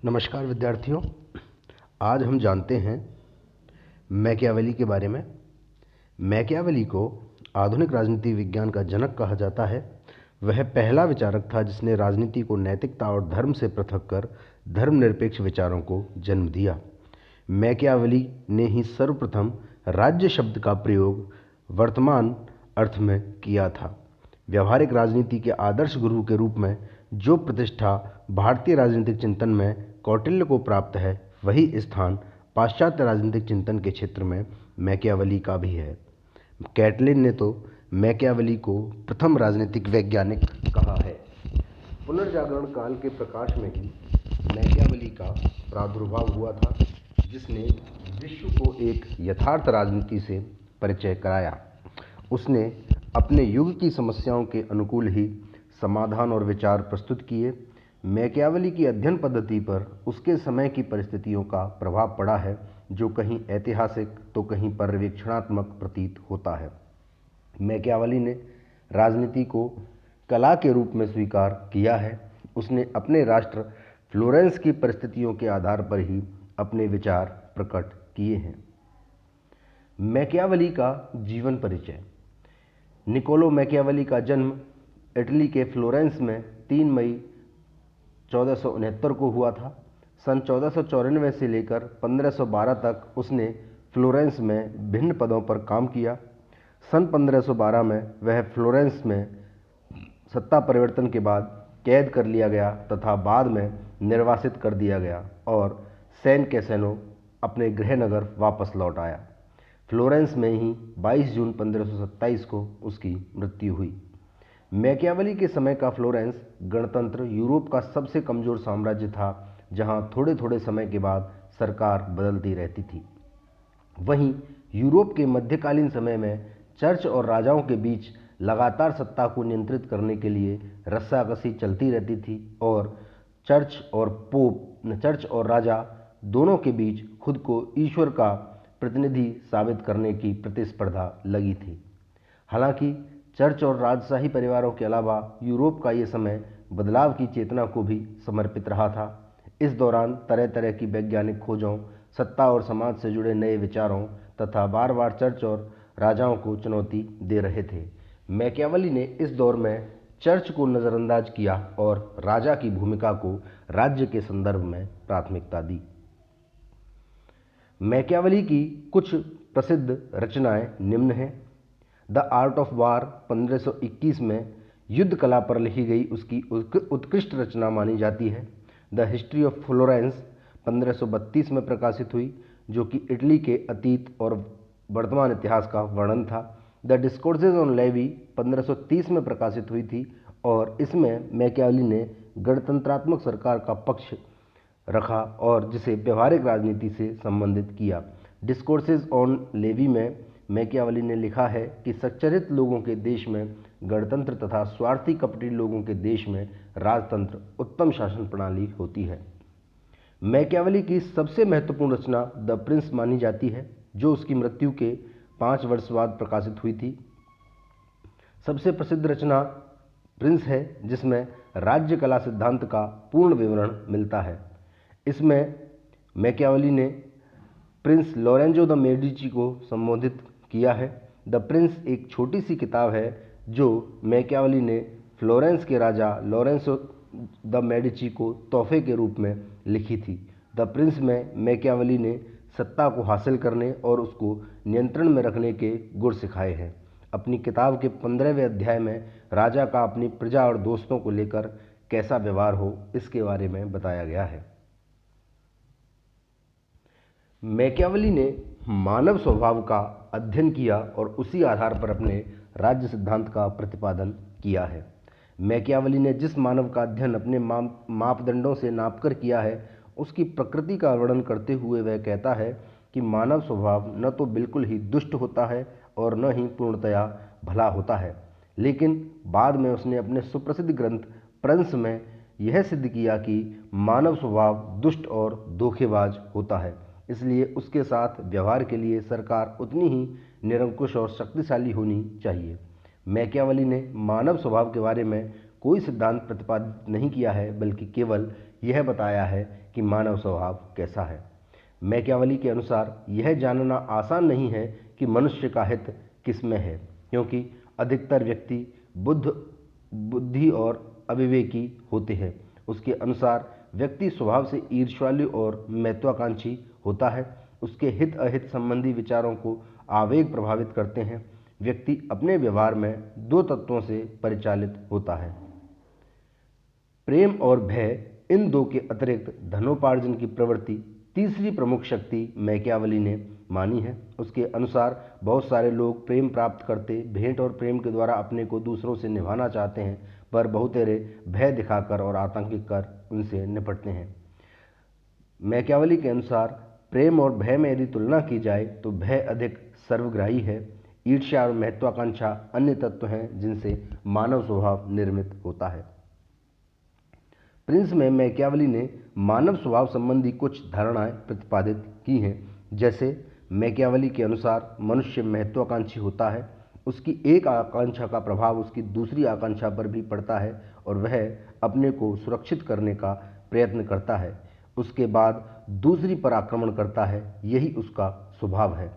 नमस्कार विद्यार्थियों। आज हम जानते हैं मैकियावेली के बारे में। मैकियावेली को आधुनिक राजनीति विज्ञान का जनक कहा जाता है। वह पहला विचारक था जिसने राजनीति को नैतिकता और धर्म से पृथक कर धर्मनिरपेक्ष विचारों को जन्म दिया। मैकियावेली ने ही सर्वप्रथम राज्य शब्द का प्रयोग वर्तमान अर्थ में किया था। व्यावहारिक राजनीति के आदर्श गुरु के रूप में जो प्रतिष्ठा भारतीय राजनीतिक चिंतन में कौटिल्य को प्राप्त है, वही स्थान पाश्चात्य राजनीतिक चिंतन के क्षेत्र में मैकियावेली का भी है। कैटलिन ने तो मैकियावेली को प्रथम राजनीतिक वैज्ञानिक कहा है। पुनर्जागरण काल के प्रकाश में ही मैकियावेली का प्रादुर्भाव हुआ था, जिसने विश्व को एक यथार्थ राजनीति से परिचय कराया। उसने अपने युग की समस्याओं के अनुकूल ही समाधान और विचार प्रस्तुत किए। मैकियावेली की अध्ययन पद्धति पर उसके समय की परिस्थितियों का प्रभाव पड़ा है, जो कहीं ऐतिहासिक तो कहीं पर्यवेक्षणात्मक प्रतीत होता है। मैकियावेली ने राजनीति को कला के रूप में स्वीकार किया है। उसने अपने राष्ट्र फ्लोरेंस की परिस्थितियों के आधार पर ही अपने विचार प्रकट किए हैं। मैकियावेली का जीवन परिचय। निकोलो मैकियावेली का जन्म इटली के फ्लोरेंस में 3 मई 1469 को हुआ था। सन 1494 से लेकर 1512 तक उसने फ्लोरेंस में भिन्न पदों पर काम किया। सन 1512 में वह फ्लोरेंस में सत्ता परिवर्तन के बाद कैद कर लिया गया तथा बाद में निर्वासित कर दिया गया और सैन कैसेनो अपने गृहनगर वापस लौट आया। फ्लोरेंस में ही 22 जून 1527 को उसकी मृत्यु हुई। मैकियावेली के समय का फ्लोरेंस गणतंत्र यूरोप का सबसे कमजोर साम्राज्य था, जहां थोड़े थोड़े समय के बाद सरकार बदलती रहती थी। वहीं यूरोप के मध्यकालीन समय में चर्च और राजाओं के बीच लगातार सत्ता को नियंत्रित करने के लिए रस्साकसी चलती रहती थी और चर्च और राजा दोनों के बीच खुद को ईश्वर का प्रतिनिधि साबित करने की प्रतिस्पर्धा लगी थी। हालांकि चर्च और राजशाही परिवारों के अलावा यूरोप का ये समय बदलाव की चेतना को भी समर्पित रहा था। इस दौरान तरह तरह की वैज्ञानिक खोजों, सत्ता और समाज से जुड़े नए विचारों तथा बार बार चर्च और राजाओं को चुनौती दे रहे थे। मैकियावेली ने इस दौर में चर्च को नज़रअंदाज किया और राजा की भूमिका को राज्य के संदर्भ में प्राथमिकता दी। मैकियावेली की कुछ प्रसिद्ध रचनाएं निम्न हैं। द आर्ट ऑफ वार 1521 में युद्ध कला पर लिखी गई उसकी उत्कृष्ट रचना मानी जाती है। द हिस्ट्री ऑफ फ्लोरेंस 1532 में प्रकाशित हुई, जो कि इटली के अतीत और वर्तमान इतिहास का वर्णन था। द डिस्कोर्सेज ऑन लेवी 1530 में प्रकाशित हुई थी और इसमें मैकियावेली ने गणतंत्रात्मक सरकार का पक्ष रखा और जिसे व्यवहारिक राजनीति से संबंधित किया। डिस्कोर्सेज ऑन लेवी में मैकियावेली ने लिखा है कि सच्चरित्र लोगों के देश में गणतंत्र तथा स्वार्थी कपटी लोगों के देश में राजतंत्र उत्तम शासन प्रणाली होती है। मैकियावेली की सबसे महत्वपूर्ण रचना द प्रिंस मानी जाती है, जो उसकी मृत्यु के 5 वर्ष बाद प्रकाशित हुई थी। सबसे प्रसिद्ध रचना प्रिंस है, जिसमें राज्य कला सिद्धांत का पूर्ण विवरण मिलता है। इसमें मैकियावेली ने प्रिंस लोरेंजो द मेडिची को संबोधित किया है। द प्रिंस एक छोटी सी किताब है जो मैकियावेली ने फ्लोरेंस के राजा लोरेंसो द मेडिची को तोहफे के रूप में लिखी थी। द प्रिंस में मैकियावेली ने सत्ता को हासिल करने और उसको नियंत्रण में रखने के गुर सिखाए हैं। अपनी किताब के 15वें अध्याय में राजा का अपनी प्रजा और दोस्तों को लेकर कैसा व्यवहार हो, इसके बारे में बताया गया है। मैकियावेली ने मानव स्वभाव का अध्ययन किया और उसी आधार पर अपने राज्य सिद्धांत का प्रतिपादन किया है। मैकियावेली ने जिस मानव का अध्ययन अपने मापदंडों से नापकर किया है, उसकी प्रकृति का वर्णन करते हुए वह कहता है कि मानव स्वभाव न तो बिल्कुल ही दुष्ट होता है और न ही पूर्णतया भला होता है। लेकिन बाद में उसने अपने सुप्रसिद्ध ग्रंथ प्रिंस में यह सिद्ध किया कि मानव स्वभाव दुष्ट और धोखेबाज होता है। इसलिए उसके साथ व्यवहार के लिए सरकार उतनी ही निरंकुश और शक्तिशाली होनी चाहिए। मैकियावेली ने मानव स्वभाव के बारे में कोई सिद्धांत प्रतिपादित नहीं किया है, बल्कि केवल यह बताया है कि मानव स्वभाव कैसा है। मैकियावली के अनुसार यह जानना आसान नहीं है कि मनुष्य का हित किस में है, क्योंकि अधिकतर व्यक्ति बुद्धि और अविवेकी होते हैं। उसके अनुसार व्यक्ति स्वभाव से ईर्ष्यालु और महत्वाकांक्षी होता है। उसके हित अहित संबंधी विचारों को आवेग प्रभावित करते हैं। व्यक्ति अपने व्यवहार में दो तत्वों से परिचालित होता है, प्रेम और भय। इन दो के अतिरिक्त धनोपार्जन की प्रवृत्ति तीसरी प्रमुख शक्ति मैकियावली ने मानी है। उसके अनुसार बहुत सारे लोग प्रेम प्राप्त करते, भेंट और प्रेम के द्वारा अपने को दूसरों से निभाना चाहते हैं, पर बहुतेरे भय दिखाकर और आतंकित कर उनसे निपटते हैं। मैकियावली के अनुसार प्रेम और भय में यदि तुलना की जाए तो भय अधिक सर्वग्राही है। ईर्ष्या और महत्वाकांक्षा अन्य तत्व हैं जिनसे मानव स्वभाव निर्मित होता है। प्रिंस में मैकियावली ने मानव स्वभाव संबंधी कुछ धारणाएं प्रतिपादित की हैं। जैसे मैकियावली के अनुसार मनुष्य महत्वाकांक्षी होता है। उसकी एक आकांक्षा का प्रभाव उसकी दूसरी आकांक्षा पर भी पड़ता है और वह अपने को सुरक्षित करने का प्रयत्न करता है, उसके बाद दूसरी पर आक्रमण करता है। यही उसका स्वभाव है।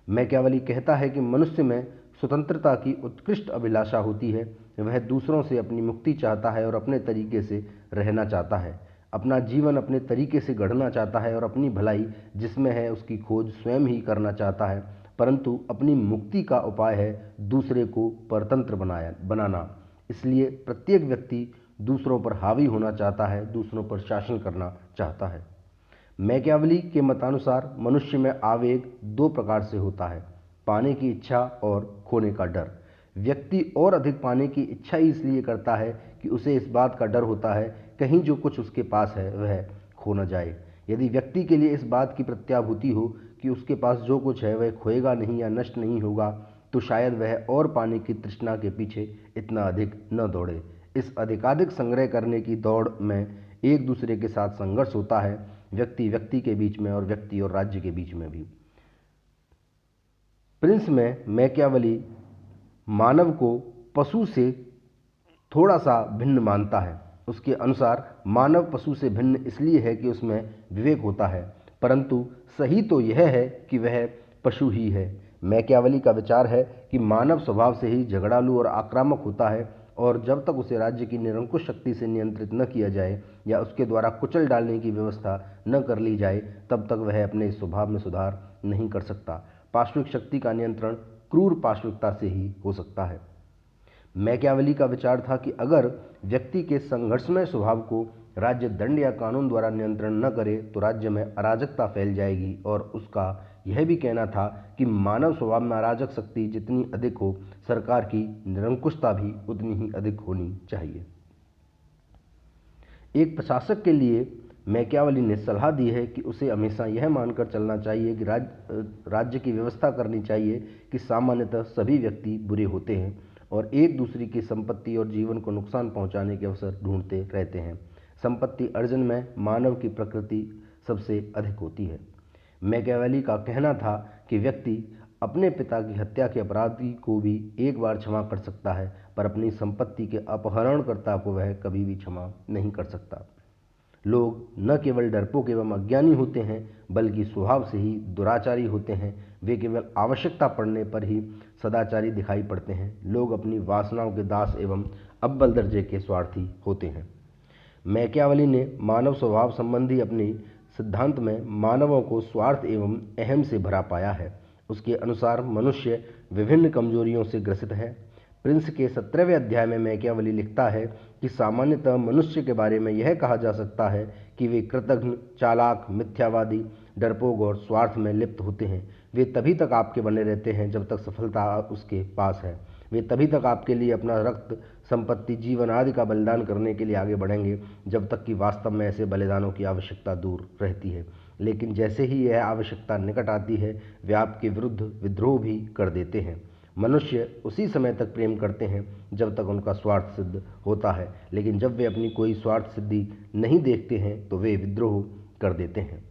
मैकियावली कहता है कि मनुष्य में स्वतंत्रता की उत्कृष्ट अभिलाषा होती है। वह दूसरों से अपनी मुक्ति चाहता है और अपने तरीके से रहना चाहता है। अपना जीवन अपने तरीके से गढ़ना चाहता है और अपनी भलाई जिसमें है उसकी खोज स्वयं ही करना चाहता है। परंतु अपनी मुक्ति का उपाय है दूसरे को परतंत्र बनाना। इसलिए प्रत्येक व्यक्ति दूसरों पर हावी होना चाहता है, दूसरों पर शासन करना चाहता है। मैकियावली के मतानुसार मनुष्य में आवेग दो प्रकार से होता है, पाने की इच्छा और खोने का डर। व्यक्ति और अधिक पाने की इच्छा ही इसलिए करता है कि उसे इस बात का डर होता है कहीं जो कुछ उसके पास है वह खो न जाए। यदि व्यक्ति के लिए इस बात की प्रत्याभूति हो कि उसके पास जो कुछ है वह खोएगा नहीं या नष्ट नहीं होगा, तो शायद वह और पाने की तृष्णा के पीछे इतना अधिक न दौड़े। इस अधिकाधिक संग्रह करने की दौड़ में एक दूसरे के साथ संघर्ष होता है, व्यक्ति के बीच में और व्यक्ति और राज्य के बीच में भी। प्रिंस में मैकियावली मानव को पशु से थोड़ा सा भिन्न मानता है। उसके अनुसार मानव पशु से भिन्न इसलिए है कि उसमें विवेक होता है, परंतु सही तो यह है कि वह पशु ही है। मैकियावली का विचार है कि मानव स्वभाव से ही झगड़ालू और आक्रामक होता है और जब तक उसे राज्य की निरंकुश शक्ति से नियंत्रित न किया जाए या उसके द्वारा कुचल डालने की व्यवस्था न कर ली जाए, तब तक वह अपने स्वभाव में सुधार नहीं कर सकता। पार्श्विक शक्ति का नियंत्रण क्रूर पार्श्विकता से ही हो सकता है। मैकियावली का विचार था कि अगर व्यक्ति के संघर्षमय स्वभाव को राज्य दंड या कानून द्वारा नियंत्रण न करे तो राज्य में अराजकता फैल जाएगी, और उसका यह भी कहना था कि मानव स्वभाव में अराजक शक्ति जितनी अधिक हो, सरकार की निरंकुशता भी उतनी ही अधिक होनी चाहिए। एक प्रशासक के लिए मैकियावली ने सलाह दी है कि उसे हमेशा यह मानकर चलना चाहिए कि राज्य की व्यवस्था करनी चाहिए कि सामान्यतः सभी व्यक्ति बुरे होते हैं और एक दूसरे की संपत्ति और जीवन को नुकसान पहुंचाने के अवसर ढूंढते रहते हैं। संपत्ति अर्जन में मानव की प्रकृति सबसे अधिक होती है। मैकियावली का कहना था कि व्यक्ति अपने पिता की हत्या के अपराधी को भी एक बार क्षमा कर सकता है, पर अपनी संपत्ति के अपहरणकर्ता को वह कभी भी क्षमा नहीं कर सकता। लोग न केवल डरपोक एवं अज्ञानी होते हैं, बल्कि स्वभाव से ही दुराचारी होते हैं। वे केवल आवश्यकता पड़ने पर ही सदाचारी दिखाई पड़ते हैं। लोग अपनी वासनाओं के दास एवं अव्वल दर्जे के स्वार्थी होते हैं। मैकियावली ने मानव स्वभाव संबंधी अपने सिद्धांत में मानवों को स्वार्थ एवं अहम से भरा पाया है। उसके अनुसार मनुष्य विभिन्न कमजोरियों से ग्रसित है। प्रिंस के 17वें अध्याय में मैकियावली लिखता है कि सामान्यतः मनुष्य के बारे में यह कहा जा सकता है कि वे कृतघ्न, चालाक, मिथ्यावादी, डरपोक और स्वार्थ में लिप्त होते हैं। वे तभी तक आपके बने रहते हैं जब तक सफलता उसके पास है। वे तभी तक आपके लिए अपना रक्त, संपत्ति, जीवन आदि का बलिदान करने के लिए आगे बढ़ेंगे जब तक कि वास्तव में ऐसे बलिदानों की आवश्यकता दूर रहती है। लेकिन जैसे ही यह आवश्यकता निकट आती है, वे आपके विरुद्ध विद्रोह भी कर देते हैं। मनुष्य उसी समय तक प्रेम करते हैं जब तक उनका स्वार्थ सिद्ध होता है, लेकिन जब वे अपनी कोई स्वार्थ सिद्धि नहीं देखते हैं तो वे विद्रोह कर देते हैं।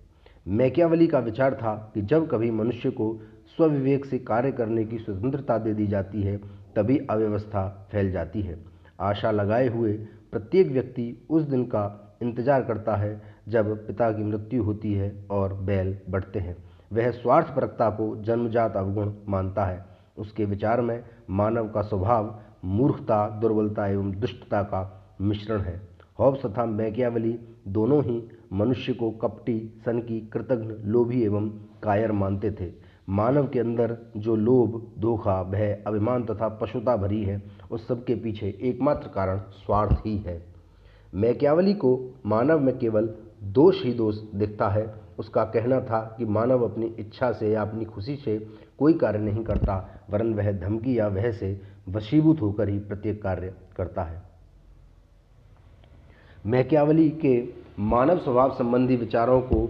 मैकियावली का विचार था कि जब कभी मनुष्य को स्वविवेक से कार्य करने की स्वतंत्रता दे दी जाती है, तभी अव्यवस्था फैल जाती है। आशा लगाए हुए प्रत्येक व्यक्ति उस दिन का इंतजार करता है जब पिता की मृत्यु होती है और बैल बढ़ते हैं। वह स्वार्थपरकता को जन्मजात अवगुण मानता है। उसके विचार में मानव का स्वभाव मूर्खता, दुर्बलता एवं दुष्टता का मिश्रण है। हॉब्स तथा मैकियावेली दोनों ही मनुष्य को कपटी, सनकी, कृतघ्न, लोभी एवं कायर मानते थे। मानव के अंदर जो लोभ, धोखा, भय, अभिमान तथा पशुता भरी है, उस सब के पीछे एकमात्र कारण स्वार्थ ही है। मैकियावेली को मानव में केवल दोष ही दोष दिखता है। उसका कहना था कि मानव अपनी इच्छा से या अपनी खुशी से कोई कार्य नहीं करता, वरन वह धमकी या भय से वशीभूत होकर ही प्रत्येक कार्य करता है। मैकियावेली के मानव स्वभाव संबंधी विचारों को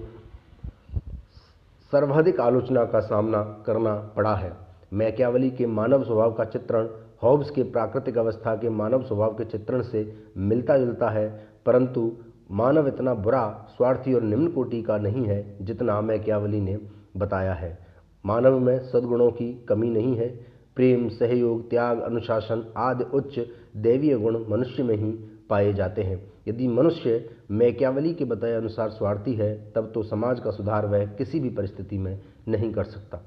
सर्वाधिक आलोचना का सामना करना पड़ा है। मैकियावेली के मानव स्वभाव का चित्रण हॉब्स के प्राकृतिक अवस्था के मानव स्वभाव के चित्रण से मिलता जुलता है, परंतु मानव इतना बुरा, स्वार्थी और निम्न कोटि का नहीं है जितना मैकियावेली ने बताया है। मानव में सद्गुणों की कमी नहीं है। प्रेम, सहयोग, त्याग, अनुशासन आदि उच्च दैवीय गुण मनुष्य में ही पाए जाते हैं। यदि मनुष्य मैकियावेली के बताए अनुसार स्वार्थी है, तब तो समाज का सुधार वह किसी भी परिस्थिति में नहीं कर सकता।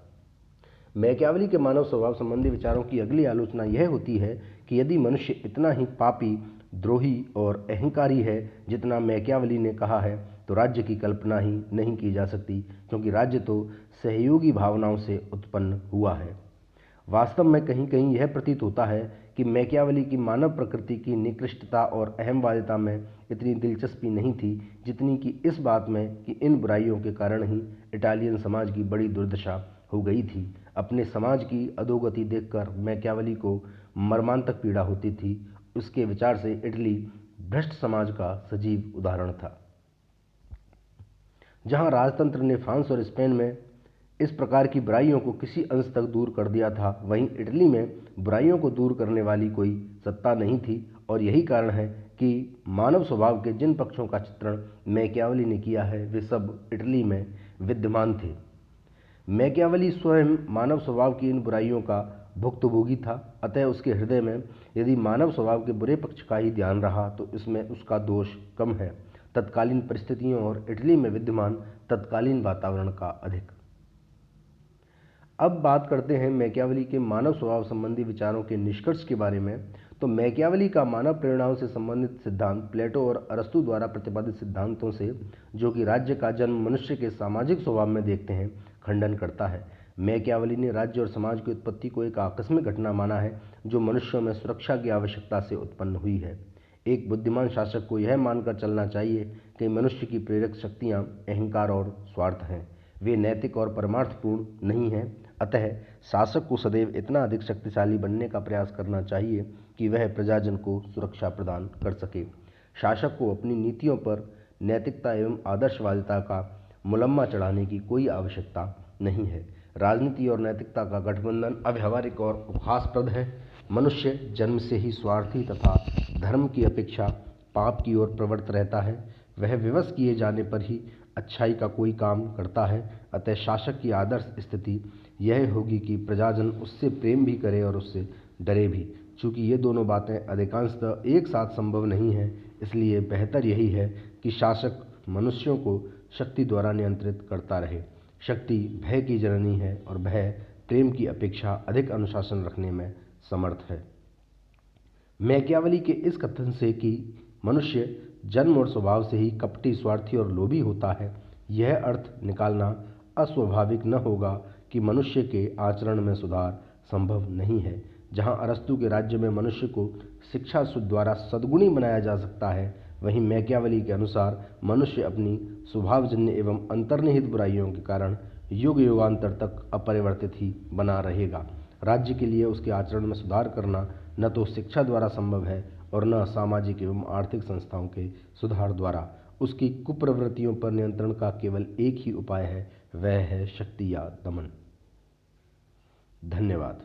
मैकियावेली के मानव स्वभाव संबंधी विचारों की अगली आलोचना यह होती है कि यदि मनुष्य इतना ही पापी, द्रोही और अहंकारी है जितना मैकियावेली ने कहा है, तो राज्य की कल्पना ही नहीं की जा सकती, क्योंकि राज्य तो सहयोगी भावनाओं से उत्पन्न हुआ है। वास्तव में कहीं कहीं यह प्रतीत होता है कि मैकियावेली की मानव प्रकृति की निकृष्टता और अहमवादिता में इतनी दिलचस्पी नहीं थी जितनी कि इस बात में कि इन बुराइयों के कारण ही इटालियन समाज की बड़ी दुर्दशा हो गई थी। अपने समाज की अधोगति देखकर मैकियावेली को मर्मांतक पीड़ा होती थी। उसके विचार से इटली भ्रष्ट समाज का सजीव उदाहरण था। जहां राजतंत्र ने फ्रांस और स्पेन में इस प्रकार की बुराइयों को किसी अंश तक दूर कर दिया था, वहीं इटली में बुराइयों को दूर करने वाली कोई सत्ता नहीं थी। और यही कारण है कि मानव स्वभाव के जिन पक्षों का चित्रण मैकियावेली ने किया है, वे सब इटली में विद्यमान थे। मैकियावेली स्वयं मानव स्वभाव की इन बुराइयों का भुक्तभोगी था, अतः उसके हृदय में यदि मानव स्वभाव के बुरे पक्ष का ही ध्यान रहा तो इसमें उसका दोष कम है, तत्कालीन परिस्थितियों और इटली में विद्यमान तत्कालीन वातावरण का अधिक। अब बात करते हैं मैकियावेली के मानव स्वभाव संबंधी विचारों के निष्कर्ष के बारे में। तो मैकियावेली का मानव प्रेरणाओं से संबंधित सिद्धांत प्लेटो और अरस्तु द्वारा प्रतिपादित सिद्धांतों से, जो कि राज्य का जन्म मनुष्य के सामाजिक स्वभाव में देखते हैं, खंडन करता है। मैकियावेली ने राज्य और समाज की उत्पत्ति को एक आकस्मिक घटना माना है जो मनुष्यों में सुरक्षा की आवश्यकता से उत्पन्न हुई है। एक बुद्धिमान शासक को यह मानकर चलना चाहिए कि मनुष्य की प्रेरक शक्तियाँ अहंकार और स्वार्थ हैं, वे नैतिक और परमार्थपूर्ण नहीं हैं। अतः शासक को सदैव इतना अधिक शक्तिशाली बनने का प्रयास करना चाहिए कि वह प्रजाजन को सुरक्षा प्रदान कर सके। शासक को अपनी नीतियों पर नैतिकता एवं आदर्शवादिता का मुलम्मा चढ़ाने की कोई आवश्यकता नहीं है। राजनीति और नैतिकता का गठबंधन अव्यावहारिक और उपहासप्रद है। मनुष्य जन्म से ही स्वार्थी तथा धर्म की अपेक्षा पाप की ओर प्रवृत्त रहता है। वह विवश किए जाने पर ही अच्छाई का कोई काम करता है। अतः शासक की आदर्श स्थिति यह होगी कि प्रजाजन उससे प्रेम भी करे और उससे डरे भी। चूँकि ये दोनों बातें अधिकांशतः एक साथ संभव नहीं है, इसलिए बेहतर यही है कि शासक मनुष्यों को शक्ति द्वारा नियंत्रित करता रहे। शक्ति भय की जननी है और भय प्रेम की अपेक्षा अधिक अनुशासन रखने में समर्थ है। मैकियावेली के इस कथन से कि मनुष्य जन्म और स्वभाव से ही कपटी, स्वार्थी और लोभी होता है, यह अर्थ निकालना अस्वाभाविक न होगा कि मनुष्य के आचरण में सुधार संभव नहीं है। जहां अरस्तु के राज्य में मनुष्य को शिक्षा द्वारा सद्गुणी बनाया जा सकता है, वहीं मैकियावेली के अनुसार मनुष्य अपनी स्वभावजन्य एवं अंतर्निहित बुराइयों के कारण युग युगांतर तक अपरिवर्तित ही बना रहेगा। राज्य के लिए उसके आचरण में सुधार करना न तो शिक्षा द्वारा संभव है और न सामाजिक एवं आर्थिक संस्थाओं के सुधार द्वारा। उसकी कुप्रवृत्तियों पर नियंत्रण का केवल एक ही उपाय है, वह है शक्ति या दमन। धन्यवाद।